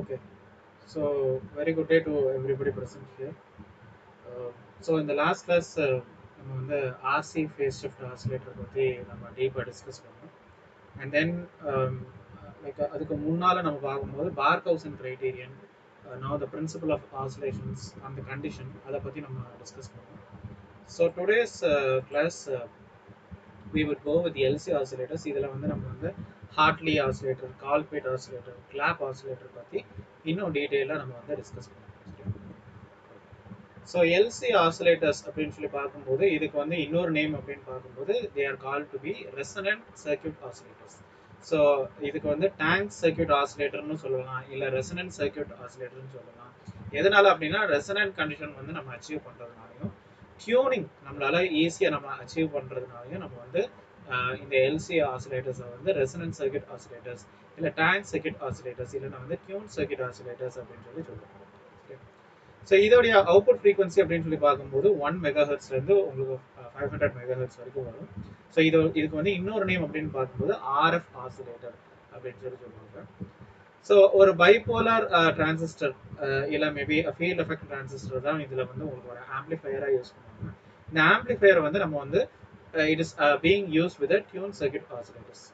Okay, so very good day to everybody present here. So in the last class, நம்ம வந்து RC phase shift oscillator பற்றி நம்ம டீப்பாக discuss பண்ணோம். And then like அதுக்கு முன்னால் நம்ம பார்க்கும்போது Barkhausen criterion, now the principle of oscillations அந்த கண்டிஷன் அதை பற்றி நம்ம டிஸ்கஸ் பண்ணோம். So today's class we would go with LC oscillators. இதில் வந்து நம்ம வந்து Hartley oscillator, Colpitts oscillator, Clapp oscillator பற்றி இன்னும் டீட்டெயிலாக நம்ம வந்து டிஸ்கஸ் பண்ணுவோம். ஸோ எல்சி ஆசிலேட்டர்ஸ் அப்படின்னு சொல்லி பார்க்கும்போது இதுக்கு வந்து இன்னொரு நேம் அப்படின்னு பார்க்கும்போது they are called to be resonant circuit oscillators. So இதுக்கு வந்து டேங்க் சர்க்யூட் ஆசிலேட்டர்னு சொல்லலாம், இல்லை ரெசனன்ட் சர்க்யூட் ஆசிலேட்டர்னு சொல்லலாம். எதனால அப்படின்னா ரெசனன்ட் கண்டிஷன் வந்து நம்ம அச்சீவ் பண்ணுறதுனாலையும் டியூனிங் நம்மளால ஈஸியாக நம்ம அச்சீவ் பண்ணுறதுனாலையும் நம்ம வந்து இந்த எல்சி ஆசிலேட்டர்ஸை வந்து ரெசனன்ட் சர்க்யூட் ஆசிலேட்டர்ஸ், இல்லை டேங்க் சர்க்யூட் ஆசிலேட்டர்ஸ், இல்லைன்னா வந்து டியூன் சர்க்யூட் ஆசிலேட்டர்ஸ் அப்படின்னு சொல்லி சொல்லுவோம். ஸோ இதோடைய அவுட்புட் ஃப்ரீக்வன்சி அப்படின்னு சொல்லி பார்க்கும்போது 1 மெகாஹெர்ட்ஸ்லேருந்து உங்களுக்கு 500 மெகாஹெர்ட்ஸ் வரைக்கும் வரும். ஸோ இதுக்கு வந்து இன்னொரு நேம் அப்படின்னு பார்க்கும்போது ஆர்எஃப் ஆசிலேட்டர் அப்படின்னு சொல்லி சொல்லுவாங்க. ஸோ ஒரு பைபோலார் டிரான்சிஸ்டர் இல்லை மேபி ஃபீல்ட் எஃபெக்ட் டிரான்சிஸ்டர் தான் இதில் வந்து உங்களுக்கு ஒரு ஆம்பிளிஃபையராக யூஸ் பண்ணுவாங்க. இந்த ஆம்பிளிஃபையர் வந்து நம்ம வந்து it is being use with tune circuit oscillators.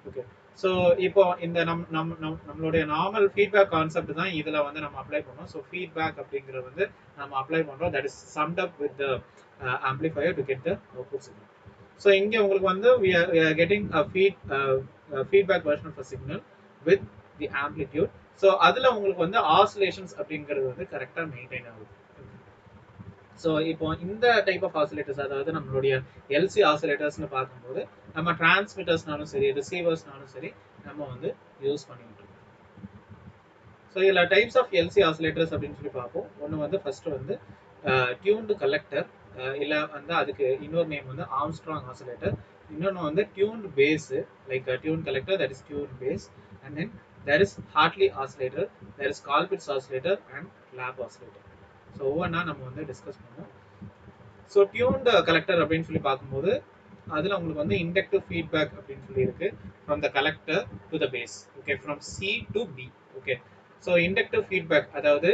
Okay, so இப்போ இந்த நம்மளுடைய நார்மல் ஃபீட்பேக் கான்செப்ட் தான் இதில் வந்து நம்ம அப்ளை பண்ணோம். ஸோ ஃபீட்பேக் அப்படிங்கிறது வந்து நம்ம அப்ளை பண்ணுறோம், that is சம்ட் up with the amplifier to get the output signal. So இங்கே உங்களுக்கு வந்து we are getting a feedback version of a signal with the amplitude. So அதில் உங்களுக்கு வந்து ஆசிலேஷன்ஸ் அப்படிங்கிறது வந்து கரெக்டாக மெயின்டைன் ஆகுது. ஸோ இப்போ இந்த டைப் ஆஃப் ஆசிலேட்டர்ஸ், அதாவது நம்மளுடைய எல்சி ஆசிலேட்டர்ஸ்னு பார்க்கும்போது நம்ம டிரான்ஸ்மிட்டர்ஸ்னாலும் சரி, ரிசீவர்ஸ்னாலும் சரி நம்ம வந்து யூஸ் பண்ணிட்டு இருக்கோம். ஸோ இதில் டைப்ஸ் ஆஃப் எல்சி ஆசிலேட்டர்ஸ் அப்படின்னு சொல்லி பார்ப்போம். ஒன்று வந்து ஃபர்ஸ்ட் வந்து டியூன்டு கலெக்டர், இல்லை வந்து அதுக்கு இன்னொரு நேம் வந்து ஆம்ஸ்ட்ராங் ஆசிலேட்டர். இன்னொன்று வந்து tuned base, like tune collector, that is tune base. And then there is Hartley oscillator, there is Colpitts oscillator and lab oscillator. So ஒவ்வொன்றா நம்ம வந்து டிஸ்கஸ் பண்ணுவோம். ஸோ டியூன்டு கலெக்டர் அப்படின்னு சொல்லி பார்க்கும்போது அதில் உங்களுக்கு வந்து இண்டக்டிவ் ஃபீட்பேக் அப்படின்னு சொல்லி இருக்கு, from the collector to the base. Okay, from C to B. Okay, so inductive feedback, அதாவது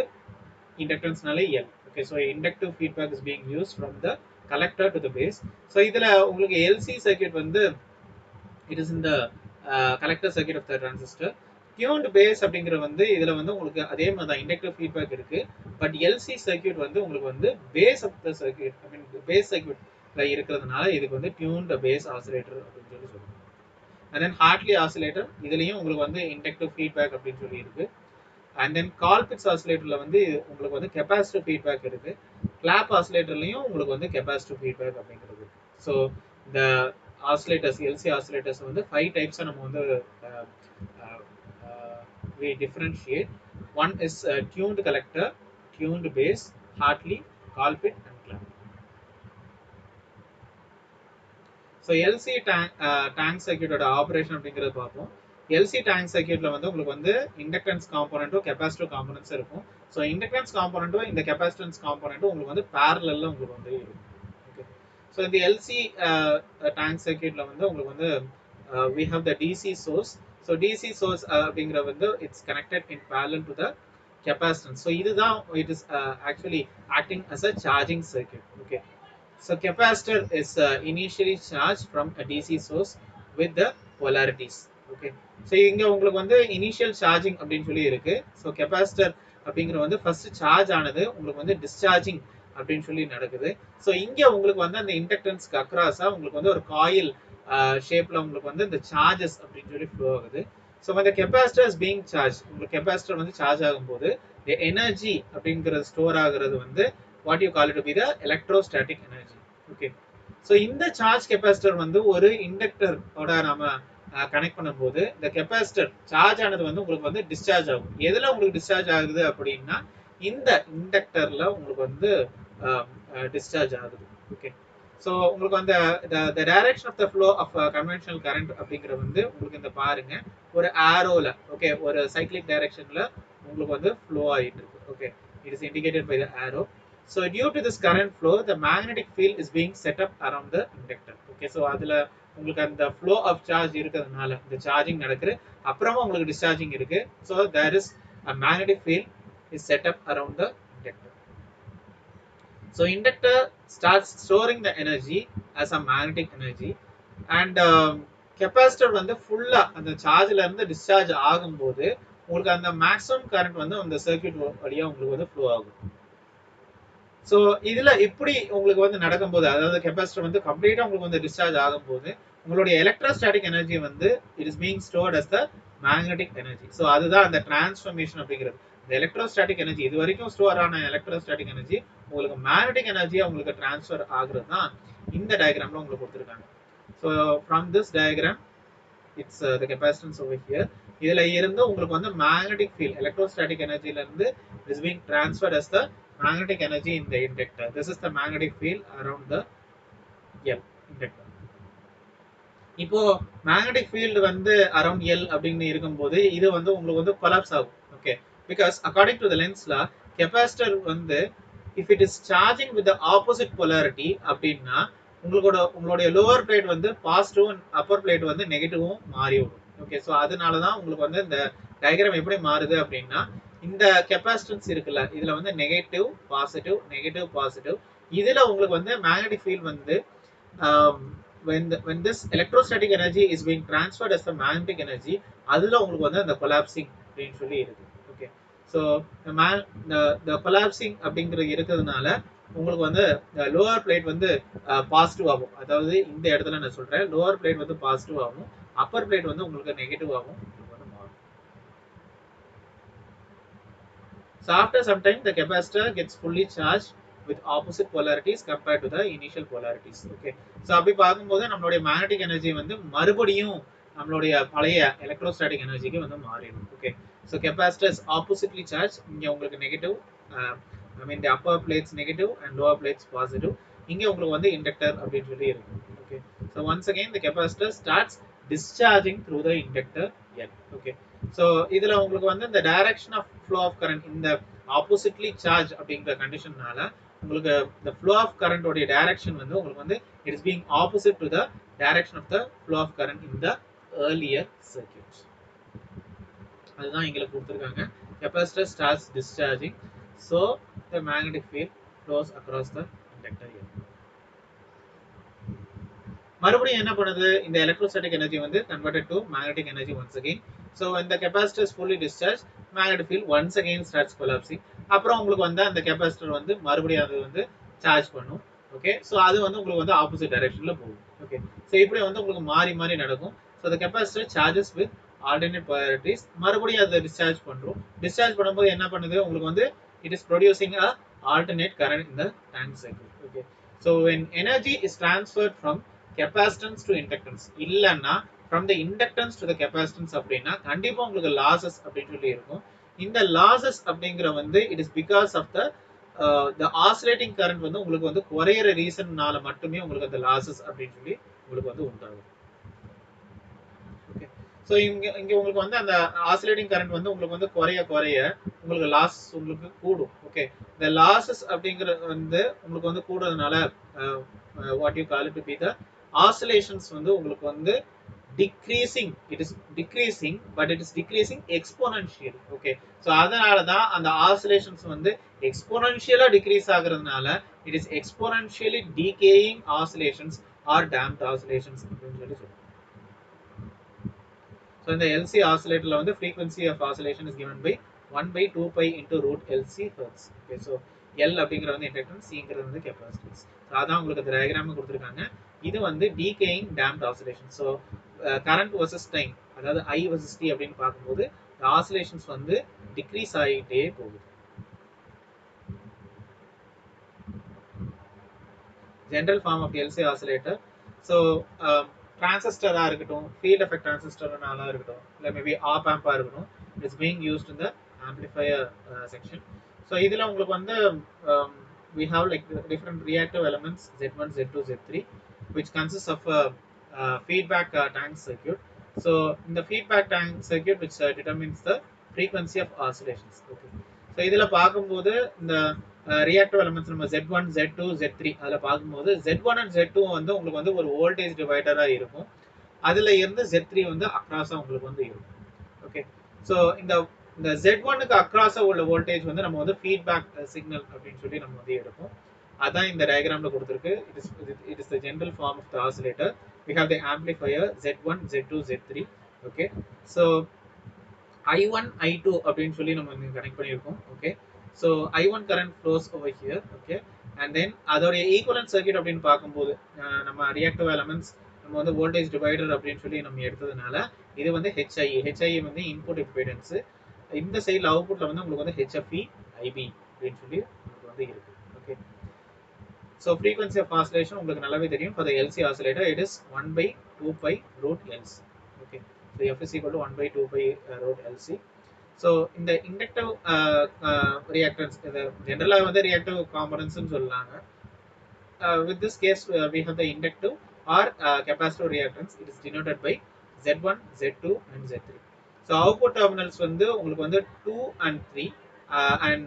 இண்டக்டன்ஸ்னாலே L. Okay, so inductive feedback is being use from the collector to the base. So இதில் உங்களுக்கு LC circuit வந்து it is இந்த collector circuit of the transistor. Tuned base அப்படிங்கிற வந்து இதில் வந்து உங்களுக்கு அதே மாதிரி தான் இண்டக்டிவ் ஃபீட்பேக் இருக்கு. பட் எல்சி சர்க்யூட் வந்து உங்களுக்கு வந்து base of the circuit, I mean base சர்க்யூட்ல இருக்கிறதுனால இதுக்கு வந்து டியூன்டு பேஸ் ஆசிலேட்டர் அப்படின்னு சொல்லி சொல்லுவாங்க. அண்ட் தென் ஹார்ட்லி ஆசிலேட்டர், இதுலேயும் உங்களுக்கு வந்து இண்டக்டிவ் ஃபீட்பேக் அப்படின்னு சொல்லி இருக்கு. அண்ட் தென் கால்பிட்ஸ் ஆசிலேட்டர்ல வந்து உங்களுக்கு வந்து கெப்பாசிட்டிவ் ஃபீட்பேக் இருக்கு. கிளாப் ஆசிலேட்டர்லையும் உங்களுக்கு வந்து கெப்பாசிட்டிவ் ஃபீட்பேக் அப்படிங்கிறது. ஸோ இந்த ஆசிலேட்டர்ஸ், எல்சி ஆசிலேட்டர்ஸ் வந்து 5 டைப்ஸாக நம்ம வந்து we differentiate. One is tuned collector, tuned base, Hartley, Colpit and clamp. So LC tank circuit ஓட ஆபரேஷன் அப்படிங்கிறது பார்ப்போம். LC tank circuitல வந்து உங்களுக்கு வந்து இண்டக்டன்ஸ் காம்போனன்ட்டும் கெபாசிட்டிவ் காம்போனன்ட்ஸ் இருக்கும். ஸோ இண்டக்டன்ஸ் காம்போனன்ட்டும் இந்த கெபாசிட்டன்ஸ் காம்போனன்ட்டும் உங்களுக்கு வந்து பேரலல்ல உங்களுக்கு வந்து இருக்கும். ஓகே, ஸோ இந்த LC tank circuitல வந்து உங்களுக்கு வந்து we have the DC source. So DC source அப்படிங்கிற வந்து it's connected in parallel to the capacitance. So இதுதான் it is actually acting as a charging circuit. Okay, so capacitor is initially charged from a DC source with the polarities. Okay, so இங்க உங்களுக்கு வந்து initial charging அப்படின்னு சொல்லி இருக்கு. So capacitor அப்படிங்கிற வந்து first charge ஆனது உங்களுக்கு வந்து டிஸ்சார்ஜிங் அப்படின்னு சொல்லி நடக்குது. ஸோ இங்க உங்களுக்கு வந்து அந்த இண்டக்டன்ஸ்க்கு அக்ராஸா உங்களுக்கு வந்து ஒரு காயில் ஷேப்ல உங்களுக்கு வந்து இந்த சார்ஜஸ் அப்படின்னு சொல்லி ஃப்ளோ ஆகுது. ஸோ அந்த கெப்பாசிட்டர் இஸ் பீயிங் சார்ஜ், உங்களுக்கு கெப்பாசிட்டர் வந்து சார்ஜ் ஆகும்போது எனர்ஜி அப்படிங்கிறது ஸ்டோர் ஆகுறது வந்து what you call it to be the electrostatic energy. Okay, so இந்த சார்ஜ் கெப்பாசிட்டர் வந்து ஒரு இண்டக்டரோட நம்ம கனெக்ட் பண்ணும்போது இந்த கெப்பாசிட்டர் சார்ஜ் ஆனது வந்து உங்களுக்கு வந்து டிஸ்சார்ஜ் ஆகும். எதுல உங்களுக்கு டிஸ்சார்ஜ் ஆகுது அப்படின்னா இந்த இண்டக்டர்ல உங்களுக்கு வந்து டிஸ்சார்ஜ் ஆகுது. ஓகே, ஸோ உங்களுக்கு அந்த the direction of the flow of conventional current அப்படிங்கிறது வந்து உங்களுக்கு இந்த பாருங்க ஒரு ஆரோல, ஓகே, ஒரு சைக்ளிக் டைரக்ஷன்ல உங்களுக்கு வந்து ஃப்ளோ ஆயிட்டு இருக்கு. Okay, it is indicated by the arrow. So due to this current flow, the magnetic field is being set up around the inductor. Okay, so அதுல உங்களுக்கு அந்த flow of charge இருக்கிறதுனால இந்த சார்ஜிங் நடக்குது, அப்புறமா உங்களுக்கு டிஸ்சார்ஜிங் இருக்கு. So there is a magnetic field is set up around the inductor. So inductor starts storing the energy as a magnetic energy, and capacitor வந்து ஃபுல்லா அந்த சார்ஜ்ல இருந்து டிஸ்சார்ஜ் ஆகும்போது உங்களுக்கு அந்த மேக்ஸிமம் கரண்ட் வந்து அந்த சர்க்யூட் வழியா உங்களுக்கு வந்து ஃப்ளோ ஆகும். ஸோ இதுல இப்படி உங்களுக்கு வந்து நடக்கும்போது, அதாவது கெப்பாசிட்டர் வந்து கம்ப்ளீட்டா உங்களுக்கு வந்து டிஸ்சார்ஜ் ஆகும்போது உங்களுடைய எலக்ட்ரோஸ்டாட்டிக் எனர்ஜி வந்து it is being stored as the magnetic energy. So அதுதான் அந்த டிரான்ஸ்ஃபர்மேஷன் அப்படிங்கிறது. இந்த எலக்ட்ரோஸ்டாட்டிக் எனர்ஜி இது வரைக்கும் ஸ்டோர் ஆன எலக்ட்ரோஸ்டாட்டிக் எனர்ஜி உங்களுக்கு மேக்னெட்டிக் எனர்ஜியா உங்களுக்கு டிரான்ஸ்ஃபர் ஆகுறது தான் இந்த டயக்ராம்ல உங்களுக்கு கொடுத்துருக்காங்க. So from this diagram, it's the capacitance over here. இதுல இருந்து உங்களுக்கு வந்து magnetic field, electrostatic energy ல இருந்து is being transferred as the magnetic energy in the inductor. This is the magnetic field around the L inductor. இப்போ magnetic field வந்து around L அப்படின்னு இருக்கும்போது இது வந்து உங்களுக்கு வந்து collapse ஆகும். Okay, because according to the Lenz law, capacitor வந்து if it is charging with the opposite polarity அப்படின்னா உங்களுடைய லோவர் பிளேட் வந்து பாசிட்டிவ், அப்பர் பிளேட் வந்து நெகட்டிவும் மாறி வரும். ஓகே, ஸோ அதனால தான் உங்களுக்கு வந்து இந்த டயக்ராம் எப்படி மாறுது அப்படின்னா, இந்த கெப்பாசிட்டன்ஸ் இருக்குல்ல, இதுல வந்து நெகட்டிவ் பாசிட்டிவ் நெகட்டிவ் பாசிட்டிவ், இதுல உங்களுக்கு வந்து மேக்னெட்டிக் ஃபீல்ட் வந்து when this electrostatic energy is being transferred as the magnetic energy, அதுல உங்களுக்கு வந்து அந்த கொலாப்சிங் அப்படின்னு சொல்லி இருக்கு. ஓகே, ஸோ the collapsing அப்படிங்கிறது இருக்கிறதுனால உங்களுக்கு வந்து லோவர் பிளேட் வந்து பாசிட்டிவ் ஆகும். அதாவது இந்த இடத்துல நான் சொல்றேன், லோவர் பிளேட் வந்து பாசிட்டிவ் ஆகும், அப்பர் பிளேட் வந்து உங்களுக்கு நெகட்டிவ் ஆகும். So after some time the capacitor gets fully charged with opposite polarities compared to the initial polarities. Okay, so அப்படி பார்க்கும்போது நம்மளுடைய மேக்னெட்டிக் எனர்ஜி வந்து மறுபடியும் நம்மளுடைய பழைய எலக்ட்ரோஸ்டாட்டிக் எனர்ஜிக்கு வந்து மாறிடும். Okay, so capacitor is oppositely charged. இங்க உங்களுக்கு negative, I mean the upper plates negative and lower plates positive. இங்க உங்களுக்கு வந்து inductor அப்படினு சொல்லி இருக்கு. Okay, so once again the capacitor starts discharging through the inductor L. Okay, so இதுல உங்களுக்கு வந்து the direction of flow of current இந்த oppositely charged அப்படிங்கற கண்டிஷன்னால உங்களுக்கு the flow of current உடைய direction வந்து உங்களுக்கு வந்து it is being opposite to the direction of the flow of current in the earlier circuit. அதுதான் இங்க கொடுத்திருக்காங்க. Capacitor starts discharging, so the magnetic field flows across the inductor here. மறுபடியும் என்ன பண்ணுது, இந்த எலக்ட்ரோஸ்டாட்டிக் எனர்ஜி வந்து converted to magnetic energy once again. So when the capacitor is fully discharged, magnetic field once again starts collapsing. அப்புறம் உங்களுக்கு வந்து அந்த capacitor வந்து மறுபடியும் அது வந்து சார்ஜ் பண்ணும். ஓகே, ஸோ அது வந்து உங்களுக்கு வந்து ஆப்போசிட் டைரக்ஷன்ல போகும். ஓகே, ஸோ இப்படி வந்து உங்களுக்கு மாறி மாறி நடக்கும். So the capacitor charges with alternate polarities. மறுபடியும் அதை டிஸ்சார்ஜ் பண்றோம். டிஸ்சார்ஜ் பண்ணும்போது என்ன பண்ணுது, உங்களுக்கு வந்து it is producing a alternate current in the tank circuit. Okay, so when energy is transferred from capacitance to inductance, இல்லன்னா from the inductance to the capacitance அப்படின்னா கண்டிப்பா உங்களுக்கு losses அப்படின்னு சொல்லி இருக்கும். இந்த losses அப்படிங்கற வந்து it is because of the oscillating current வந்து உங்களுக்கு வந்து குறையற ரீசன்னால மட்டுமே உங்களுக்கு அந்த losses அப்படின்னு சொல்லி உங்களுக்கு வந்து உண்டாகும். ஸோ இங்க உங்களுக்கு வந்து அந்த ஆசிலேட்டிங் கரண்ட் வந்து உங்களுக்கு வந்து குறைய உங்களுக்கு லாஸ் உங்களுக்கு கூடும். ஓகே, இந்த லாசஸ் அப்படிங்கிறது வந்து உங்களுக்கு வந்து கூடுறதுனால what you call it to be the oscillations வந்து உங்களுக்கு வந்து decreasing, it is decreasing but it is decreasing exponentially. Okay, so அதனால தான் அந்த ஆசிலேஷன்ஸ் வந்து எக்ஸ்போனென்ஷியலா degrees ஆகுறதுனால it is exponentially decaying oscillations or damped oscillations அப்படின்னு சொல்லி சொல்றோம். So in the LC oscillator வந்து frequency of oscillation is given by 1/2 pi into root LC hertz. Okay, so L அப்படிங்கறது வந்து இண்டக்டன்ஸ், Cங்கிறது வந்து கெபாசிட்டன்ஸ். அதான் உங்களுக்கு இந்த டயகிராம் கொடுத்திருக்காங்க. இது வந்து decaying damped oscillation. So current versus time, அதாவது I versus T அப்படின்னு பார்க்கும்போது the oscillations வந்து decrease ஆகிட்டே போகுது. General form of LC oscillator. So டிரான்சிஸ்டரா இருக்கட்டும், ஃபீல்ட் எஃபெக்ட் டிரான்சிஸ்டர்னால இருக்கட்டும், இல்லை மேபி ஆப் ஆம்பா இருக்கட்டும், it's being used in the amplifier section. So இதில் உங்களுக்கு வந்து we have like different reactive elements Z1, Z2, Z3 which consists of a feedback tank circuit. So in the feedback tank circuit which determines the frequency of oscillations. Okay, so இதில் பார்க்கும்போது இந்த reactive elements நம்ம Z1, Z2, Z3 அதில் பார்க்கும்போது Z1 and Z2 வந்து உங்களுக்கு வந்து ஒரு வோல்டேஜ் டிவைடராக இருக்கும். அதில் இருந்து Z3 வந்து அக்ராஸாக உங்களுக்கு வந்து இருக்கும். ஓகே, ஸோ இந்த இந்த Z1க்கு அக்ராஸா உள்ள வோல்டேஜ் வந்து நம்ம வந்து ஃபீட்பேக் சிக்னல் அப்படின்னு சொல்லி நம்ம வந்து எடுப்போம். அதான் இந்த டயக்ராம்ல கொடுத்திருக்கு. It is the general form of the oscillator. We have the amplifier Z1, Z2, Z3. Okay. So I1, I2 அப்படின்னு சொல்லி நம்ம இங்க கனெக்ட் பண்ணியிருக்கோம். Okay. So I1 current flows over here. Okay. And then அதோடைய ஈக்குவலன்ட் சர்க்யூட் அப்படின்னு பார்க்கும்போது நம்ம reactive elements நம்ம வந்து வோல்டேஜ் டிவைடர் அப்படின்னு சொல்லி நம்ம எடுத்ததுனால இது வந்து HIE வந்து இன்புட் இம்பிடன்ஸ். இந்த சைடில் அவுட்புட்ல வந்து உங்களுக்கு வந்து HFE IB அப்படின்னு சொல்லி உங்களுக்கு வந்து இருக்கு. Okay. So frequency of oscillation உங்களுக்கு நல்லாவே தெரியும். For the LC oscillator it is 1/2 pi root LC. Okay. So F is equal to 1/2 pi root LC. So இந்த இண்டக்டிவ் ரியாக்டன்ஸ் இது ஜென்ரலாக வந்து ரியாக்டிவ் காம்பனன்ட்ஸ்னு சொல்லலாங்க. With this case we have the inductive or capacitive reactance. It is denoted by Z1, Z2 and Z3. So output terminals வந்து உங்களுக்கு வந்து 2 and 3 and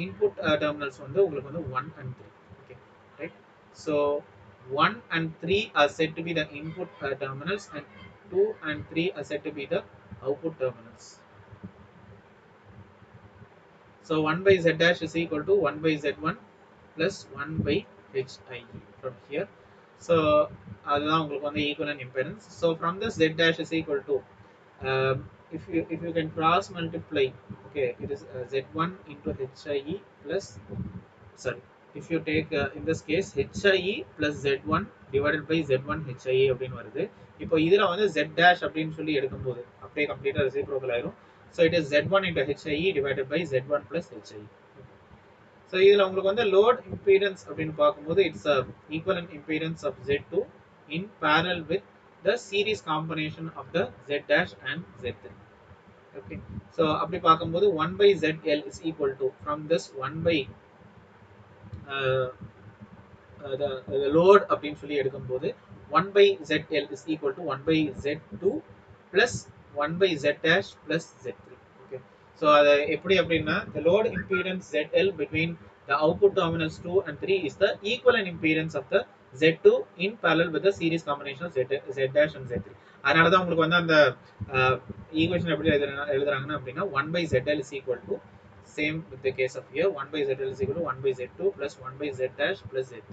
input terminals வந்து உங்களுக்கு வந்து 1 and 3. Okay, right? So 1 and 3 are said to be the input terminals and 2 and 3 are said to be the output terminals. So 1 by Z dash is equal to 1 by Z1 plus 1 by HIE from here. So அதுதான் உங்களுக்கு வந்து equivalent impedance. So from this Z dash is equal to if you can cross multiply, okay, it is Z1 into HIE plus, sorry, if you take in this case HIE plus Z1 divided by Z1 HIE அப்படின்னு வருது. இப்போ இதுல வந்து Z dash அப்படின்னு சொல்லி எடுக்கும்போது அப்படியே கம்ப்ளீட்டா ரெசிப்ரோக்கல் ஆயிரும். So it is Z1 into HIE divided by Z1 plus HIE. So இதுல உங்களுக்கு வந்து load impedance அப்படின்னு பார்க்கும்போது it's a equivalent impedance of Z2 in parallel with the series combination of the Z dash and Z3. Okay. So அப்படி பார்க்கும்போது 1 by ZL is equal to, from this 1 by the load அப்படின்னு சொல்லி எடுக்கும்போது 1 by ZL is equal to 1 by Z2 plus 1 by Z dash plus Z3. Okay. So அது எப்படி அப்படின்னா the load impedance ZL between the output terminals 2 and 3 is the equivalent impedance of the Z2 in parallel with the series combination of Z dash and Z3. அதனால தான் உங்களுக்கு வந்து அந்த equation எப்படி எழுதுறாங்கன்னா அப்படின்னா 1 by ZL is equal to, same with the case of here, 1 by ZL is equal to 1 by Z2 plus 1 by Z dash plus Z3.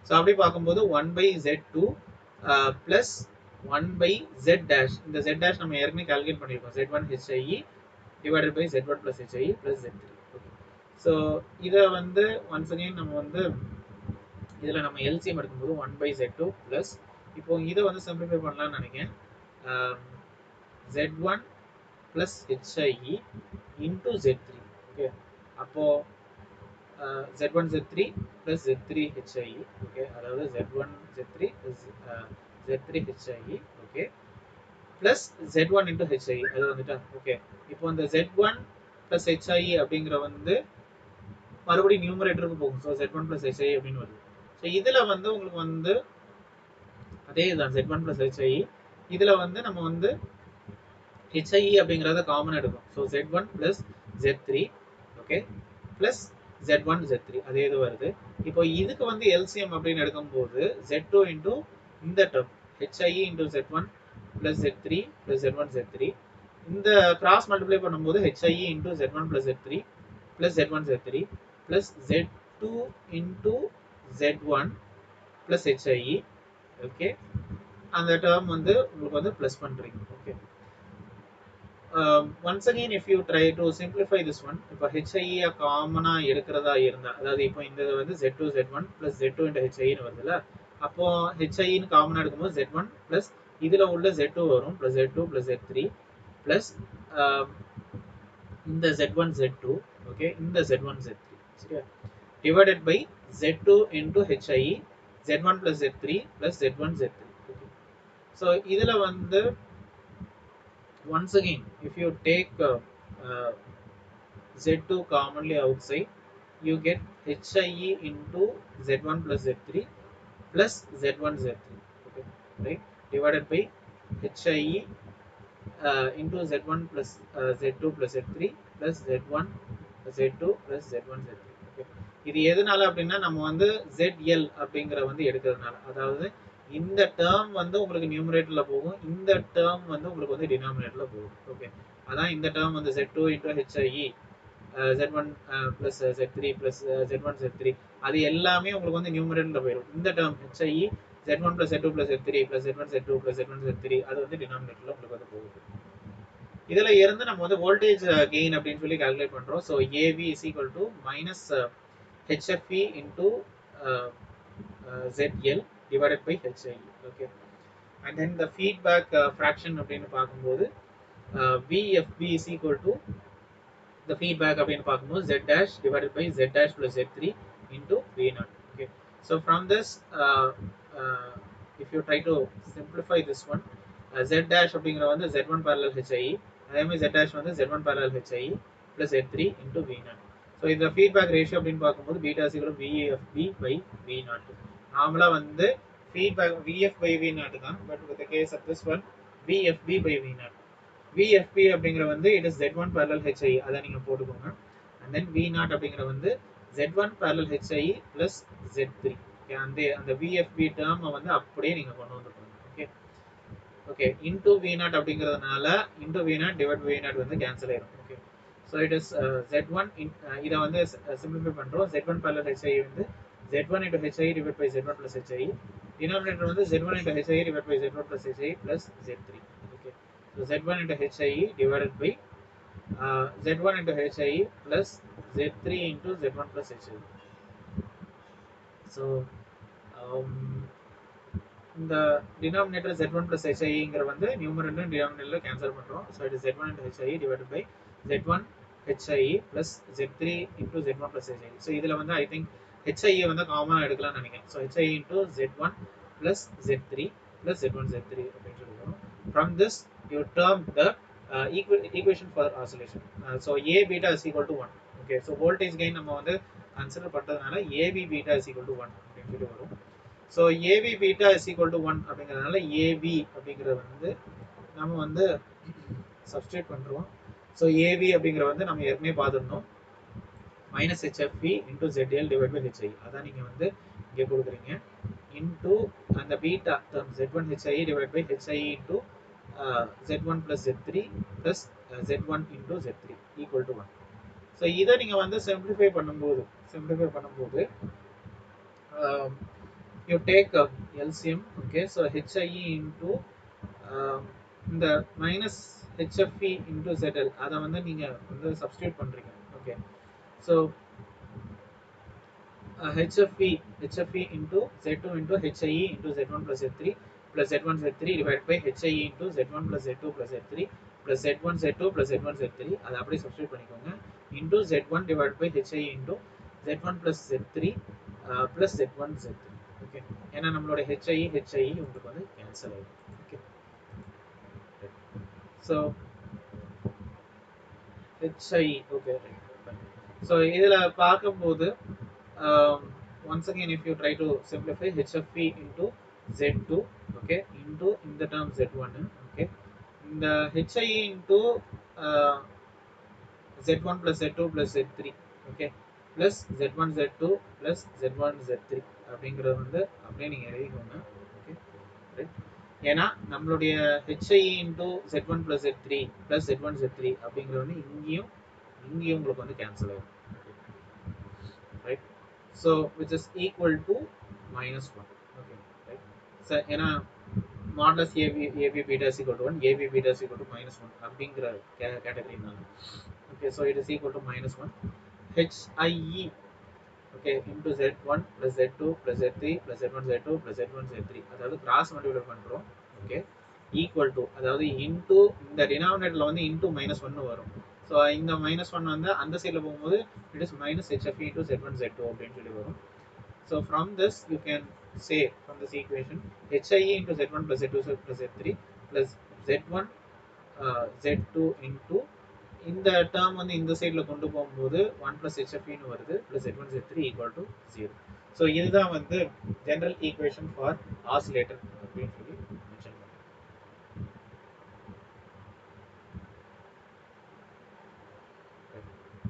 So அப்படி பார்க்கும்போது 1 by Z2 plus 1 by Z dash, இந்த Z dash நம்ம ஏற்கனவே calculate பண்ணியிருக்கோம், Z1 HIE divided by Z1 plus HIE plus Z3. Okay. So இதை வந்து once again நம்ம வந்து இதில் நம்ம LCM எடுக்கும்போது 1 by Z2 plus, இப்போ இதை வந்து சிம்பிளிஃபை பண்ணலாம்னு நினைக்கிறேன், Z1 plus HIE into Z3. Okay. அப்போ Z1 Z3 plus Z3 HIE. Okay. அதாவது Z1 Z3 plus Z3 HIE. Okay. plus Z1 into HIE. அது வந்துட்டா. ஓகே. இப்போ இந்த Z1 plus HIE அப்படிங்கிற வந்து மறுபடியும் நியூமரேட்டருக்கு போகும். ஸோ Z1 plus HIE அப்படின்னு வருது. ஸோ இதில் வந்து உங்களுக்கு வந்து அதே தான் Z1 plus HIE. இதில் வந்து நம்ம வந்து HIE அப்படிங்கிறத காமன் எடுக்கும். So Z1 plus Z3. Okay. plus Z1 Z3 அதே இது வருது. இப்போ இதுக்கு வந்து LCM அப்படின்னு எடுக்கும்போது Z2 into இந்த term HIE into Z1 plus Z3 plus Z1 Z3, இந்த கிராஸ் மல்டிப்ளை பண்ணும்போது HIE into Z1 plus Z3 plus Z1 Z3 plus Z2 into Z1 plus HIE. Okay. அந்த டேர்ம் வந்து உங்களுக்கு வந்து ப்ளஸ் பண்றீங்க. Okay. once again if you try to simplify this one, இப்போ HIE காமனா எடுக்கிறதா இருந்தா, அதாவது இப்போ இந்த வந்து Z2 Z1 plus Z2 into HIE ன்னு வருதுல்ல, அப்போ HIE ன்னு காமனா எடுக்கும்போது Z1 plus இதுல உள்ள Z2 வரும் plus Z2 plus Z3 plus இந்த Z1 Z2, ஓகே, இந்த Z1 Z3, சரியா, divided by Z2 into HIE Z1 plus Z3 plus Z1 Z3. Okay. So இதுல வந்து once again if you take Z2 commonly outside, you get HIE into Z1 plus Z3 plus Z1 Z3. Okay, right, divided by HIE into Z1 plus Z2 plus Z3 plus Z1 Z2 plus Z1 Z3. Okay. இது எதனால அப்படின்னா நம்ம வந்து ZL அப்படிங்கிற வந்து எடுக்கிறதுனால, அதாவது இந்த டேர்ம் வந்து உங்களுக்கு நியூமரேட்டர்ல போகும், இந்த டேர்ம் வந்து உங்களுக்கு வந்து டினாமினேட்டர்ல போகும். ஓகே, அதான் இந்த டேர்ம் வந்து Z2 into HIE Z1 plus Z3 plus Z1 Z3 அது எல்லாமே உங்களுக்கு வந்து நியூமரேட்டர்ல போயிடும். இந்த term HIE Z1 plus Z2 plus Z3 plus Z1 Z2 plus Z1 Z3 அது வந்து டினாமினேட்டர்ல உங்களுக்கு வந்து போகுது. இதுல இருந்து நம்ம வந்து வோல்டேஜ் கெயின் அப்படின்னு சொல்லி கால்குலேட் பண்றோம். So AV is equal to minus HFE into ZL divided by HIE. Okay, and then the feedback fraction அப்படின்னு பார்க்கும்போது VFB is equal to the feedback அப்படின்னு பார்க்கும்போது Z dash divided by Z dash plus Z3 into V0. Okay, so from this if you try to simplify this one, Z dash அப்படிங்கிற வந்து Z1 parallel HIE, அதே மாதிரி Z dash வந்து Z1 parallel HIE plus Z3 into V0. So இந்த feedback ratio அப்படின்னு பார்க்கும்போது beta சீக்கிரம் VFB by V0. நார்மலா வந்து ஃபீட்பேக் VF by V0 தான், but with the case of this one VFB by V0. VFB அப்படிங்கிற வந்து it is Z1 parallel HIE, அதை நீங்க போட்டுக்கோங்க. அண்ட் தென் V0 அப்படிங்கிற வந்து Z1 parallel HIE plus Z3. அந்த VFB டேர்மை வந்து அப்படியே நீங்க கொண்டு வந்துக்கோங்க. ஓகே ஓகே, இன்டூ V0 அப்படிங்கிறதுனால into V0 divide by V0 வந்து கேன்சல் ஆயிடும். Okay, so it is Z1 இதை வந்து சிம்பிளிஃபை பண்ணுறோம். Z1 parallel HIE வந்து Z1 into HIE divided by Z1 plus HIE. Denominator வந்து Z1 into HIE divided by Z1 plus HIE plus Z3. Okay, so Z1 into HIE divided by Z1 into HIE plus Z3 into Z1 plus HIE. So இந்த denominator Z1 plus HIEங்கிற வந்து numerator டினாமினேட்டர்ல cancel பண்றோம். So it is Z1 into HIE divided by Z1 HIE plus Z3 into Z1 plus HIE. So இதுல வந்து I think HIE வந்து காமனா எடுக்கலாம்னு நினைக்கிறேன். So HIE into Z1 plus Z3 plus Z1 Z3 அப்படின்னு சொல்லி வரும். From this you term the equation for oscillation. So A beta is equal to 1. Okay, so voltage gain நம்ம வந்து கன்சிடர் பண்றதுனால AB beta is equal to 1 அப்படின்னு சொல்லி வரும். So AV beta is equal to 1 அப்படிங்கிறதுனால ஏவி அப்படிங்கிறது வந்து நம்ம வந்து சப்ஸ்டியூட் பண்ணுறோம். ஸோ ஏவி அப்படிங்கிற வந்து நம்ம ஏற்கனவே பார்த்துருந்தோம், minus HFB into ZL divide by HI. அதான் நீங்கள் வந்து இங்கே கொடுக்குறீங்க. இன்டூ அந்த beta term Z1 HI divide by HI into Z1 plus Z3 plus Z1 into Z3 equal to 1. So இதை நீங்கள் வந்து சிம்பிளிஃபை பண்ணும்போது you take LCM. Okay, so HIE into இந்த மைனஸ் HFE into ZL அதை வந்து நீங்க வந்து சப்ஸ்டியூட் பண்றீங்க. Okay, so HFE into Z2 into HIE into Z1 plus Z3 plus Z1 Z3 divided by HIE into Z1 plus Z2 plus Z3 plus Z1 Z2 plus Z1 Z3 அதை அப்படியே substitute பண்ணிக்கோங்க. into Z1 divided by HIE into Z1 plus Z3 plus Z1 Z3. Okay, ஏன்னா நம்மளோட HIE உங்களுக்கு வந்து cancel ஆகும். Okay, so HIE okay. So இதில் பார்க்கும்போது once again if you try to simplify HFE into Z2, okay, into in the term Z1, okay, இந்த HIE into Z1 plus Z2 plus Z3, okay, plus Z1 Z2 plus Z1 Z3 அப்படிங்கிறது வந்து அப்படியே நீங்கள் எழுதிக்கோங்க. Okay, right. ஏன்னா நம்மளுடைய HIE into Z1 plus Z3 plus Z1 Z3 அப்படிங்கிறது வந்து இங்கேயும் உங்களுக்கு வந்து கேன்சல் ஆகும். Right, so which is equal to minus 1. Okay, right. So ஏன்னா modulus AB beta is equal to 1, AB beta is equal to minus 1 அப்படிங்கிற கேட்டகரினால. Okay, so it is equal to minus 1 HIE, okay, into Z1 plus Z2 plus Z3 plus Z1 Z2 plus Z1 Z3 அதாவது cross multiply பண்ணுறோம். Okay, equal to அதாவது into இந்த டினாமினேட்டரில் வந்து into -1 வரும். So இந்த -1 வந்து அந்த சைடில் போகும்போது it is minus HFE into Z1 Z2 அப்படின்னு சொல்லி வரும். So from this you can say from this equation HIE into Z1 plus Z2 plus Z3 plus Z1 Z2 into இந்த டேர்ம் வந்து இந்த சைடில் கொண்டு போகும்போது 1 plus HFEன்னு வருது plus Z1 Z3 equal to 0. So இதுதான் வந்து ஜெனரல் ஈக்குவேஷன் ஃபார் ஆசிலேட்டர் அப்படின்னு சொல்லி மென்ஷன் பண்ணுறோம்.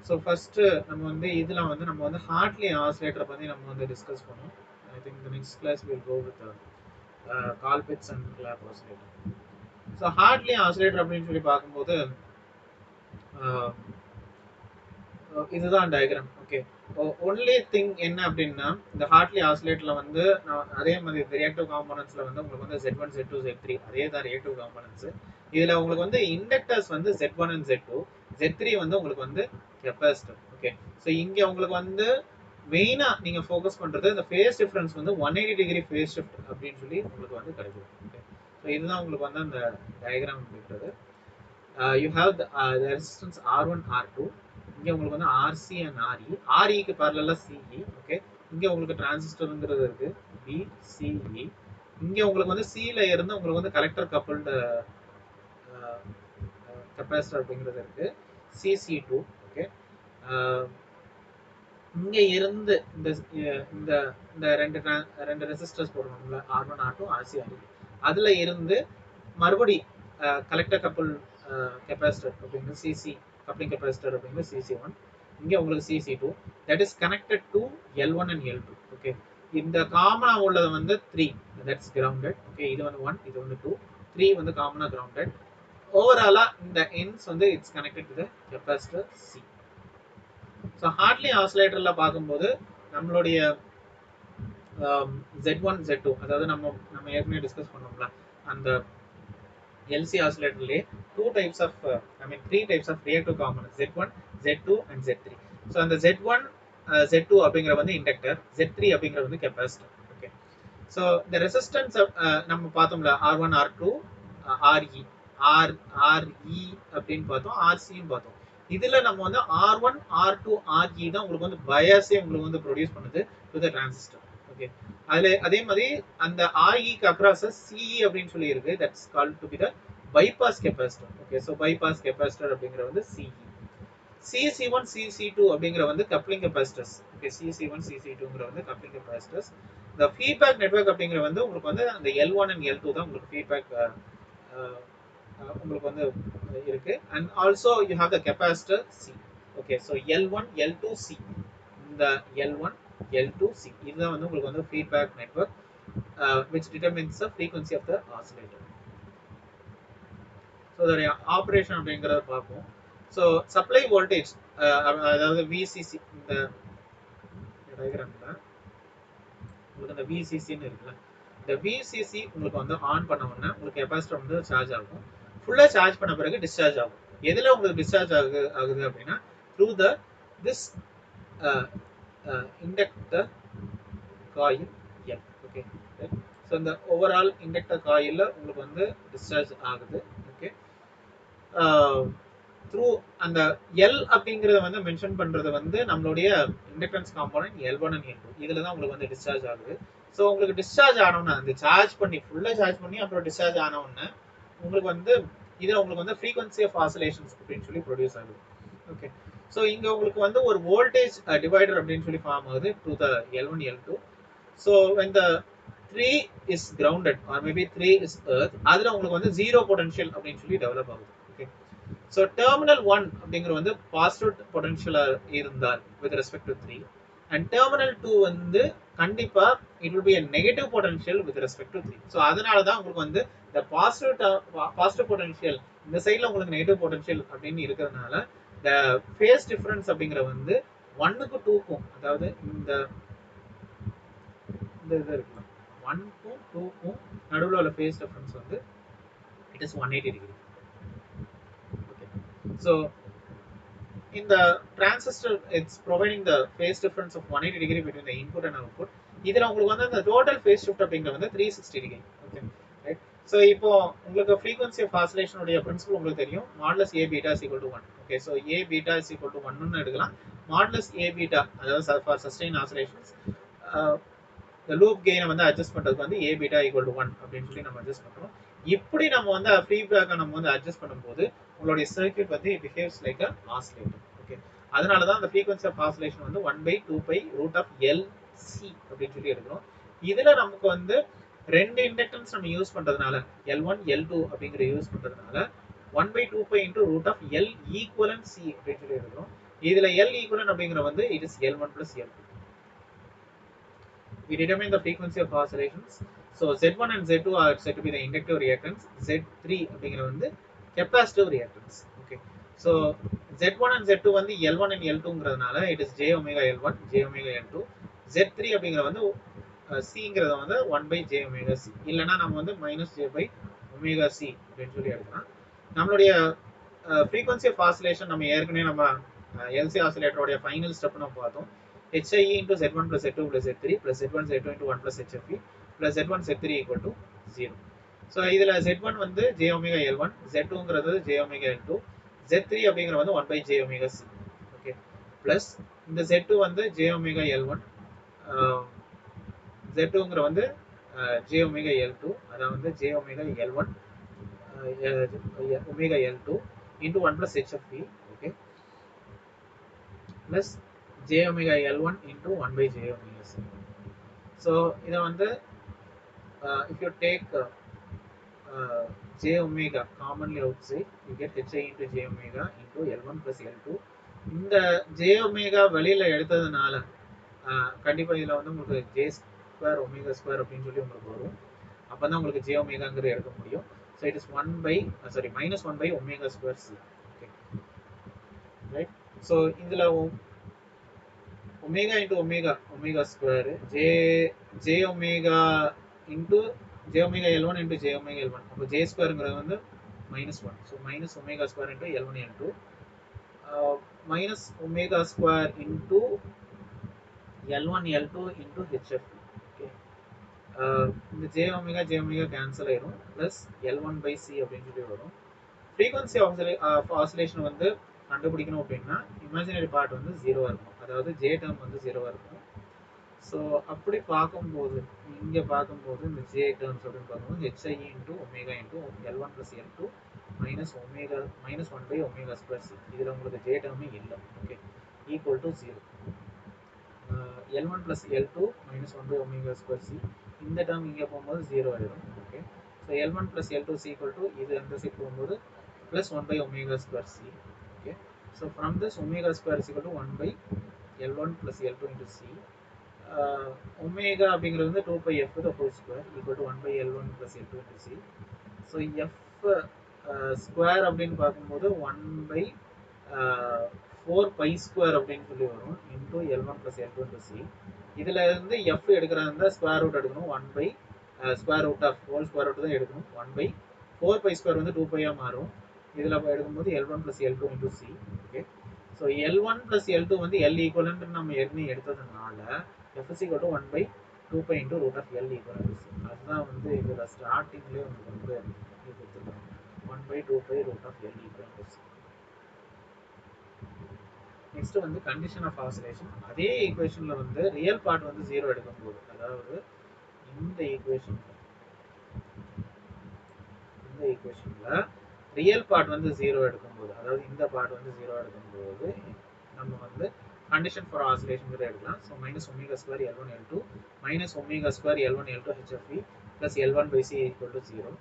ஸோ ஃபஸ்ட்டு நம்ம வந்து இதில் வந்து ஹார்ட்லி ஆசிலேட்டரை பற்றி நம்ம வந்து டிஸ்கஸ் பண்ணோம். I think the next class will go with Colpitts and Clapp oscillator. So Hartley oscillator அப்படின்னு சொல்லி பார்க்கும்போது இதுதான் டயக்ராம். ஓகே, ஒன்லி திங் என்ன அப்படின்னா இந்த ஹார்ட்லி ஆசிலேட்டர்ல வந்து அதே மாதிரி ரியாக்டிவ் காம்பனன்ட்ஸ்ல வந்து உங்களுக்கு வந்து Z1 Z2 Z3 அதே தான் ரியாக்டிவ் காம்பனன்ட்ஸ். இதுல உங்களுக்கு வந்து இண்டக்டர்ஸ் வந்து Z1 and Z2, Z3 வந்து உங்களுக்கு வந்து கெப்பாசிட்டர். ஓகே, ஸோ இங்க உங்களுக்கு வந்து மெயினா நீங்க ஃபோக்கஸ் பண்றது இந்த ஃபேஸ் டிஃபரன்ஸ் வந்து 180 டிகிரி ஃபேஸ் ஷிஃப்ட் அப்படின்னு சொல்லி உங்களுக்கு வந்து கிடைக்கும். ஓகே, ஸோ இதுதான் உங்களுக்கு வந்து அந்த டயக்ராம் அப்படின்றது. You have the resistance R1 R2, இங்க உங்களுக்கு வந்து RC and RE, REக்கு parallel CE. Okay, இங்க உங்களுக்கு டிரான்சிஸ்டர்ங்கிறது இருக்கு BCE. இங்க உங்களுக்கு வந்து Cல இருந்து உங்களுக்கு வந்து கலெக்டர் கப்பிள்டு கெப்பாசிட்டர் அப்படிங்கிறது இருக்கு CC2. ஓகே, இங்க இருந்து இந்த இந்த இந்த ரெண்டு resistors போடுறோம்ல R1 R2 RC RE, அதுல இருந்து மறுபடி கலெக்டர் கப்பிள் கெப்பாசிட்டர் அப்படிங்கிறது CC கப்ளிங் கெப்பாசிட்டர் அப்படிங்கிறது CC1. இங்க உங்களுக்கு CC2 that is connected to L1 and L2. Okay, இந்த காமனா உள்ளது வந்து 3 that's grounded. ஓகே, இது வந்து 1, இது வந்து 2, 3 வந்து காமனா grounded. ஓவராலா இந்த ends வந்து it's connected to the capacitor C. So Hartley ஆசிலேட்டர்ல பார்க்கும்போது நம்மளுடைய Z1 Z2 அதாவது நம்ம ஏற்கனவே டிஸ்கஸ் பண்ணோம்ல அந்த LC ஆசிலேட்டர்லயே 2 types of 3 types of reactive components Z1 Z2 and Z3. So அந்த Z1 Z2 அப்படிங்கிற வந்து இண்டக்டர், Z3 அப்படிங்கிற வந்து கெப்பாசிட்டர். ஓகே, ஸோ இந்த ரெசிஸ்டன்ஸ் நம்ம பார்த்தோம்ல R1 R2 RE அப்படின்னு பார்த்தோம், RCயும் பார்த்தோம். இதுல நம்ம வந்து R1 R2 RE தான் உங்களுக்கு வந்து பயாஸே உங்களுக்கு வந்து ப்ரொடியூஸ் பண்ணுது டு தி டிரான்சிஸ்டர். ஓகே, அதுல அதே மாதிரி அந்த REக்கு அக்ராஸ் CE அப்படின்னு சொல்லி இருக்கு, that's called to be the bypass capacitor. Okay, so bypass capacitor அப்படிங்கிற வந்து CE. CC1 CC2 அப்படிங்கிற வந்து கப்ளிங் கெப்பாசிட்டர்ஸ். ஓகே, CC1 CC2ங்கிற வந்து கப்ளிங் கெப்பாசிட்டர்ஸ். இந்த ஃபீட்பேக் நெட்வொர்க் அப்படிங்கிற வந்து உங்களுக்கு வந்து அந்த L1 and L2 தான் உங்களுக்கு ஃபீட்பேக் உங்களுக்கு வந்து இருக்கு. And also you have the capacitor C. Okay, so L1 L2 C, இந்த L1 L2 C இதுதான் வந்து உங்களுக்கு வந்து feedback network which determines the frequency of the oscillator. So அதோடைய ஆப்ரேஷன் அப்படிங்கிறத பார்ப்போம். ஸோ சப்ளை வோல்டேஜ் அதாவது VCC, இந்த டயக்ராம்ல உங்களுக்கு அந்த VCCன்னு இருக்குல்ல, இந்த VCC உங்களுக்கு வந்து ஆன் பண்ண உடனே உங்களுக்கு கெப்பாசிட்டர் வந்து சார்ஜ் ஆகும். ஃபுல்லா சார்ஜ் பண்ண பிறகு டிஸ்சார்ஜ் ஆகும். எதுல உங்களுக்கு டிஸ்சார்ஜ் ஆகுது அப்படின்னா through the this inductor coil L. Okay, so இந்த ஓவரால் இண்டக்டர் காயில்ல உங்களுக்கு வந்து டிஸ்சார்ஜ் ஆகுது. ஓகே, த்ரூ அந்த L அப்படிங்கறத வந்து மென்ஷன் பண்றது வந்து நம்மளுடைய inductance component L1 and L2, இதுல தான் உங்களுக்கு வந்து டிஸ்சார்ஜ் ஆகுது. ஸோ உங்களுக்கு டிஸ்சார்ஜ் ஆனோன்னா அந்த சார்ஜ் பண்ணி ஃபுல்லா சார்ஜ் பண்ணி அப்புறம் டிஸ்சார்ஜ் ஆனோன்னு உங்களுக்கு வந்து இதுல உங்களுக்கு வந்து frequency of oscillations அப்படின்னு சொல்லி ப்ரொடியூஸ் ஆகுது. ஓகே, ஸோ இங்க உங்களுக்கு வந்து ஒரு வோல்டேஜ் டிவைடர் அப்படின்னு சொல்லி ஃபார்ம் ஆகுது to the L1 L2. So when the 3 is grounded or maybe 3 is earth, அதுல உங்களுக்கு வந்து ஜீரோ பொட்டன்ஷியல் அப்படின்னு சொல்லி டெவலப் ஆகுது. ஓகே, ஸோ டெர்மினல் 1 அப்படிங்கிற வந்து பாசிட்டிவ் பொட்டன்ஷியலா இருந்தால் with respect to 3, and terminal 2 வந்து கண்டிப்பா it will be a negative potential with respect to 3. So அதனால தான் உங்களுக்கு வந்து இந்த பாசிட்டிவ் பொட்டன்ஷியல் இந்த சைட்ல உங்களுக்கு நெகட்டிவ் பொட்டன்ஷியல் அப்படின்னு இருக்கிறதுனால இந்த ஃபேஸ் டிஃபரன்ஸ் அப்படிங்கிற வந்து 1க்கும் 2க்கும், அதாவது இந்த இது இருக்கலாம் 1க்கும் 2க்கும் நடுவில் உள்ள ஃபேஸ் டிஃபரன்ஸ் வந்து it is 180 degree. Okay, so இந்த transistor it's providing the phase difference of 180 degree between the input and output. இதுல உங்களுக்கு வந்து அந்த டோட்டல் ஃபேஸ் ஷிஃப்ட் அப்படிங்கிறது வந்து 360 டிகிரி. Okay, right. ஸோ இப்போ உங்களுக்கு ஃப்ரீக்வன்சி ஆஃப் ஆசிலேஷன் உடைய பிரின்சிபல் உங்களுக்கு தெரியும், modulus A beta is equal to 1. Okay, so A beta is equal to 1ன்னு எடுக்கலாம். மாடுலஸ் A பீட்டா அதாவது ஃபார் சஸ்டெயின் ஆசிலேஷன்ஸ் இந்த லூப் கெயினை வந்து அட்ஜஸ்ட் பண்றதுக்கு வந்து A பீட்டா ஈக்குவல் டு 1 அப்படின்னு சொல்லி நம்ம அட்ஜஸ்ட் பண்றோம். இப்படி நம்ம வந்து ஃபீட்பேக்கை நம்ம வந்து அட்ஜஸ்ட் பண்ணும்போது உங்களுடைய சர்க்யூட் வந்து பிஹேவ்ஸ் லைக் அ ஆசிலேட்டர். ஓகே, அதனால தான் அந்த ஃப்ரீக்வன்சி ஆஃப் ஆசிலேஷன் வந்து 1/2π√LC அப்படின்னு சொல்லி எடுக்கிறோம். இதுல நமக்கு வந்து ரெண்டு இண்டக்டன்ஸ் நம்ம யூஸ் பண்றதுனால L1 L2 அப்படிங்கிற யூஸ் பண்றதுனால 1/2π √L ஈக்குவலன்ட் C அப்படின்னு சொல்லி எடுக்கிறோம். இதுல L ஈக்குவலன்ட் அப்படிங்கிற வந்து it is L1 + L2. We determine the frequency of oscillations. So Z1 and Z2 are said to be the inductive reactance. Z3 அப்படிங்கிறது வந்து capacitive reactance. Okay. So Z1 and Z2 வந்து L1 and L2ங்கிறதுனால it is j omega L1 j omega L2. Z3 அப்படிங்கிறது வந்து Cங்கிறது வந்து 1 by j omega C. இல்லைன்னா நம்ம வந்து minus j by omega C அப்படின்னு சொல்லி எடுக்கலாம். நம்மளுடைய frequency of oscillation நம்ம ஏற்கனவே நம்ம LC oscillator ஃபைனல் ஸ்டெப் நம்ம பார்த்தோம். HIE into Z1 plus Z2 plus Z3 plus Z1 Z2 into 1 plus HFE plus Z1 Z3 equal to 0. So இதில் Z1 வந்து j omega L1, Z2ங்கிறது j omega L2, Z3 அப்படிங்கிறது வந்து 1 by j omega C. Okay, plus இந்த Z2 வந்து j omega L1, Z2ங்கிற வந்து j omega L2, அதாவது j omega L1 omega L2 into 1 plus HFE. Okay, plus j omega L1 into 1 by j omega C. So இதை வந்து if you take j omega commonly outside, you get hi into j omega into L1 plus L2. இந்த j omega வெளியில எடுத்ததுனால கண்டிப்பா இதுல வந்து உங்களுக்கு j square omega square அப்படின்னு சொல்லி உங்களுக்கு வரும். அப்பதான் உங்களுக்கு j omegaங்கிறது எடுக்க முடியும். So it is minus 1 by omega square C. Okay, right? So இதுல omega into omega square j omega into j omega L1 into j omega L1. அப்போ j squareங்கிறது வந்து minus 1. So minus omega square into L1 L2 minus omega square into L1 L2 into HF. Okay, இந்த j omega cancel ஆயிரும், plus L1 by C அப்படின்னு சொல்லி வரும். frequency of oscillation வந்து கண்டுபிடிக்கணும் அப்படின்னா இமேஜினரி பார்ட் வந்து 0 இருக்கும், அதாவது j term வந்து 0 இருக்கும். ஸோ அப்படி பார்க்கும்போது இங்கே பார்க்கும்போது இந்த j terms அப்படின்னு பார்க்கும்போது HI into omega into L1 plus L2 minus 1 by omega square C. இதில் உங்களுக்கு j term இல்லை. Okay, equal to 0. L1 plus L2 minus 1 by omega square C. இந்த term இங்கே போகும்போது 0 ஆயிடும். Okay, so L1 plus L2 is equal to இது அந்த side போகும்போது plus 1 by omega square C. Okay, so from this omega square is equal to 1 by L1 plus L2 into C. Omega அப்படிங்கிறது வந்து 2 pi f the whole square equal to 1 by L1 plus L2 into C. So f square அப்படின்னு பார்க்கும்போது 1 by 4 pi square அப்படின்னு சொல்லி வரும் into L1 plus L2 into C. இதுல இருந்து f எடுக்கிறதா ஸ்கொயர் ரூட் எடுக்கணும், 1 by square root of whole square root தான் எடுக்கணும். 1 by 4 pi square வந்து 2 pi மாறும். இதில் எடுக்கும்போது L1 plus L2 into C. Okay, so L1 plus L2 வந்து L equivalent நம்ம ஏற்கனவே எடுத்ததுனால F is equal to 1 by 2 pi into root of L equivalent to C. அதுதான் வந்து இதில் ஸ்டார்டிங்லேயே உங்களுக்கு வந்து கொடுத்துருக்காங்க, 1 by 2 pi root of L equivalent to C. Next வந்து கண்டிஷன் ஆஃப் ஆசிலேஷன். அதே ஈக்குவேஷனில் வந்து ரியல் பார்ட் வந்து 0 எடுக்கும்போது, அதாவது இந்த ஈக்குவேஷனில் ரியல் பார்ட் வந்து 0 எடுக்கும்போது, அதாவது இந்த பார்ட் வந்து 0 எடுக்கும்போது நம்ம வந்து கண்டிஷன் ஃபார் ஆசிலேஷன் எடுக்கலாம். So minus omega square L1 L2 minus omega square L1 L2 HFE plus L1 by C equal to 0.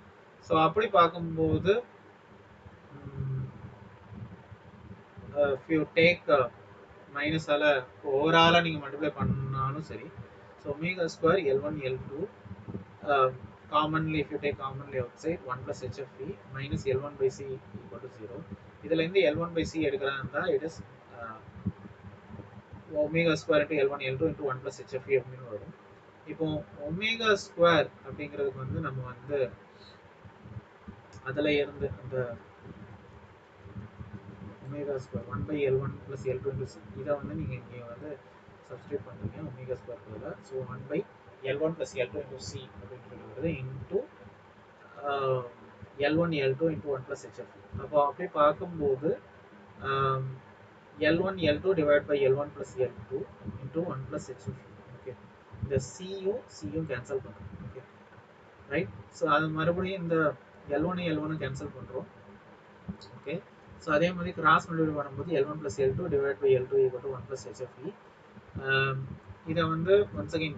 So அப்படி பார்க்கும்போது if you take மைனஸால் ஓவராலாக நீங்கள் மல்டிப்ளை பண்ணாலும் சரி. So omega square L1 L2 commonly if you take commonly outside 1 plus HFE minus L1 by C equal to 0. இதில் இருந்து L1 by C எடுக்கிறதா it is omega square into L1 L2 into 1 plus HFE அப்படின்னு வரும். இப்போ omega square அப்படிங்கிறதுக்கு வந்து நம்ம வந்து அதில் இருந்து அந்த omega square 1 by L1 plus L2 into C இதை வந்து நீங்கள் இங்கே வந்து சப்ஸ்டியூட் பண்ணுறீங்க ஒமேகா ஸ்கொயர் போல. So 1 by L1 plus L2 into C அப்படின்னு சொல்லி வருது into L1 L2 into 1 plus HFE. அப்போ அப்படி பார்க்கும்போது L1 L2 divided by L1 plus L2 into 1 plus HFE. Okay, இந்த சியும் கேன்சல் பண்ணுறோம். Okay, right. ஸோ அது மறுபடியும் இந்த L1 L1 கேன்சல் பண்ணுறோம். ஓகே, ஸோ அதே மாதிரி கிராஸ் மல்டிப்ளை பண்ணும்போது L1 plus L2 divided by L2 equal to 1 plus HFE. இதை வந்து once again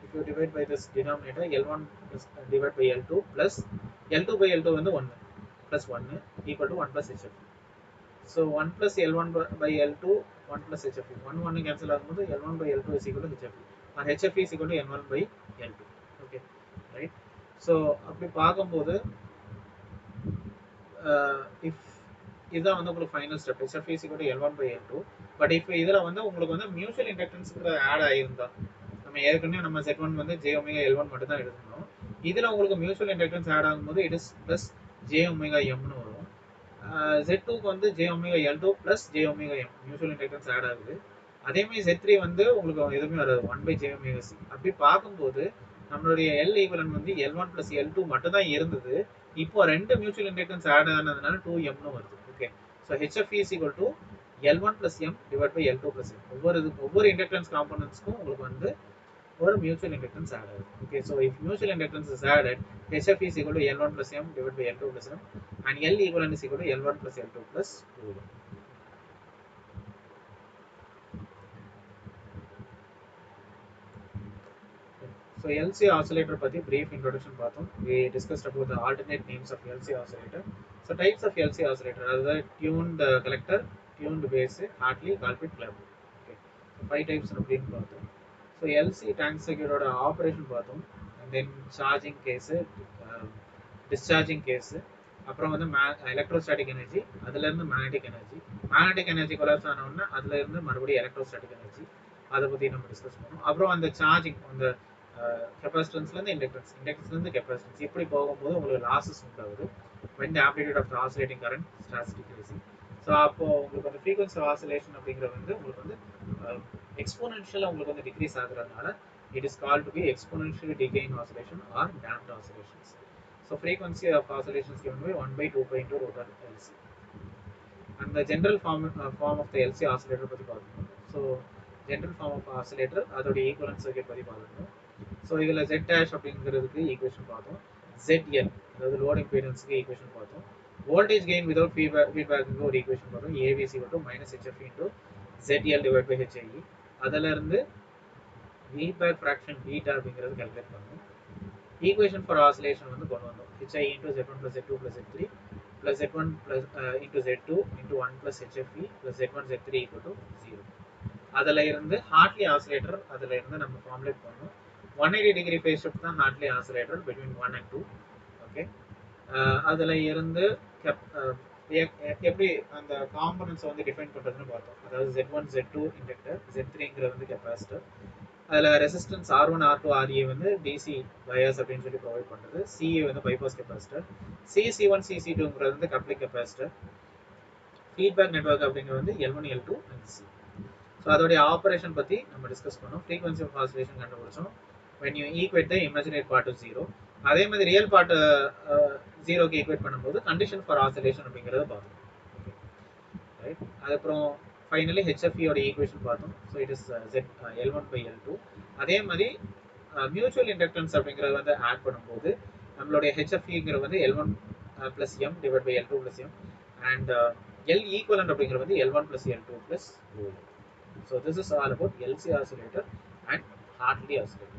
if you divide by this denominator L1 plus divided by L2 plus L2 by L2 வந்து 1 plus 1 equal to 1 plus HFE. So 1 plus L1 by L2 1 plus HFE 1 cancel ஆகும்போது L1 by L2 is equal to HFE and HFE is equal to N1 by L2. Okay, right. So அப்படி பார்க்கும்போது if இதுதான் வந்து உங்களுக்கு final step HF is equal to L1 by L2. But இப்போ இதில் வந்து உங்களுக்கு வந்து மியூச்சுவல் இண்டக்டன்ஸுங்கிற ஆட் ஆகியிருந்தா நம்ம ஏற்கனவே நம்ம Z1 வந்து J ஒமேகா L1 மட்டும் தான் எடுக்கணும். இதில் உங்களுக்கு மியூச்சுவல் இண்டக்டன்ஸ் ஆட் ஆகும்போது it is plus J omega Mனு வரும். Z2க்கு வந்து J omega L2 plus J omega M mutual inductance add ஆகுது. அதேமாதிரி Z3 வந்து உங்களுக்கு எதுவுமே வராது 1 by J ஒமேகா C. அப்படி பார்க்கும்போது நம்மளுடைய L ஈக்குவலன்ட் வந்து L1 ப்ளஸ் L2 மட்டும் தான் இருந்தது. இப்போ ரெண்டு மியூச்சுவல் இண்டக்டன்ஸ் ஆட் ஆனதுனால 2Mனு வருது. Okay, so HF is equal to L1 plus M divided by L2 plus M. ஒவ்வொரு இண்டக்டன்ஸ் காம்பனன்ட்ஸ்க்கும் உங்களுக்கு வந்து ஒரு மியூச்சுவல் இண்டக்டன்ஸ் ஆட் ஆகுது. Okay, so if mutual inductance is added HF is equal to L1 plus M divided by L2 plus M and L equivalent is equal to L1 plus L2 plus 2M. So LC oscillator பத்தி brief introduction பார்த்தோம். We discussed about the alternate names of LC oscillator. So types of LC oscillator are tuned collector, tuned base, Hartley, Colpit, Clapeyron. Okay, so 5 types அப்படின்னு பார்த்தோம். So LC tank circuit ஓட operation பார்த்தோம். And then charging case, discharging case, அப்புறம் வந்து electrostatic energy, அதுல இருந்து magnetic energy collapse ஆன உடனே அதுல இருந்து மறுபடியும் எலக்ட்ரோஸ்டாட்டிக் எனர்ஜி, அதை பத்தி நம்ம டிஸ்கஸ் பண்ணோம். அப்புறம் அந்த சார்ஜிங், அந்த கெப்பாசிட்டன்ஸ்லேருந்து இண்டக்டன்ஸ்லேருந்து கெப்பாசிட்டன்ஸ் இப்படி போகும்போது உங்களுக்கு லாஸஸ் உண்டாகுது when the amplitude of the oscillating current starts decreasing. So அப்போ உங்களுக்கு அந்த ஃப்ரீக்வன்சி ஆசிலேஷன் அப்படிங்கிறது வந்து உங்களுக்கு வந்து எக்ஸ்போனென்ஷியலாக உங்களுக்கு வந்து degrees ஆகுறதுனால it is called to be exponentially decaying oscillation or damped oscillations. So frequency of oscillations given by 1 by 2 pi into root of LC. And the general form of the LC oscillator பற்றி பார்க்கணும். So general form of oscillator அதோட equivalent circuit பற்றி பார்க்கணும். So இதில் Z dash அப்படிங்கிறதுக்கு equation பார்த்தோம். ZL அதாவது load இம்பீடன்ஸுக்கு ஈக்குவேஷன் பார்த்தோம். வோல்டேஜ் கெயின் விதவுட் ஃபீட்பேக்கு ஒரு ஈக்குவேஷன் பார்த்தோம். AVC மட்டும் minus HF into ZL divide by HIE. அதிலிருந்து ஃபீட்பேக் ஃப்ராக்ஷன் பீட்டா அப்படிங்கிறது கால்குலேட் பண்ணோம். ஈக்குவேஷன் ஃபார் ஆசிலேஷன் வந்து கொண்டு வந்தோம். HI into Z1 plus Z2 plus Z3 plus Z1 plus into Z2 into 1 plus HFE plus Z1 Z3 equal to 0. அதில் இருந்து Hartley oscillator அதில் இருந்து நம்ம ஃபார்முலேட் பண்ணோம். 180 டிகிரி ஃபேஸ் ஷிஃப்ட் தான் Hartley oscillator between 1 and 2. Okay, அதில் இருந்து எப்படி அந்த காம்பனன்ட்ஸை வந்து டிஃபைன் பண்ணுறதுன்னு பார்த்தோம். அதாவது Z1 Z2 இண்டக்டர், Z3ங்கிறது வந்து கெப்பாசிட்டர், அதில் ரெசிஸ்டன்ஸ் R1 R2 RA வந்து டிசி பயாஸ் அப்படின்னு சொல்லி ப்ரொவைட் பண்ணுறது, சிஏ வந்து பைபாஸ் கெப்பாசிட்டர், CC1 CC2ங்கிறது வந்து கப்ளிங் கெப்பாசிட்டர், ஃபீட்பேக் நெட்வொர்க் அப்படிங்கிறது வந்து L1 L2 and C. So அதோடைய ஆப்ரேஷன் பற்றி நம்ம டிஸ்கஸ் பண்ணோம். ஃப்ரீக்வன்சி ஆஃப் ஆசிலேஷன் கண்டுபிடிச்சோம். when you equate the imaginary part to 0. அதே மாதிரி ரியல் பார்ட் 0க்கு ஈக்குவேட் பண்ணும்போது கண்டிஷன் ஃபார் ஆசிலேஷன் அப்படிங்கிறத பார்த்தோம். ரைட், அதுக்கப்புறம் ஃபைனலி ஹெச்எஃப்இயோட ஈக்குவேஷன் பார்த்தோம். So it is L1 by L2. அதே மாதிரி மியூச்சுவல் இண்டக்டன்ஸ் அப்படிங்கிறது வந்து ஆட் பண்ணும்போது நம்மளுடைய ஹெச்எஃப்இங்கிறது வந்து L1 plus M divided by L2 plus M and L equivalent அப்படிங்கிறது வந்து L1 plus L2 plus ρ. So this is all about LC oscillator and Hartley oscillator.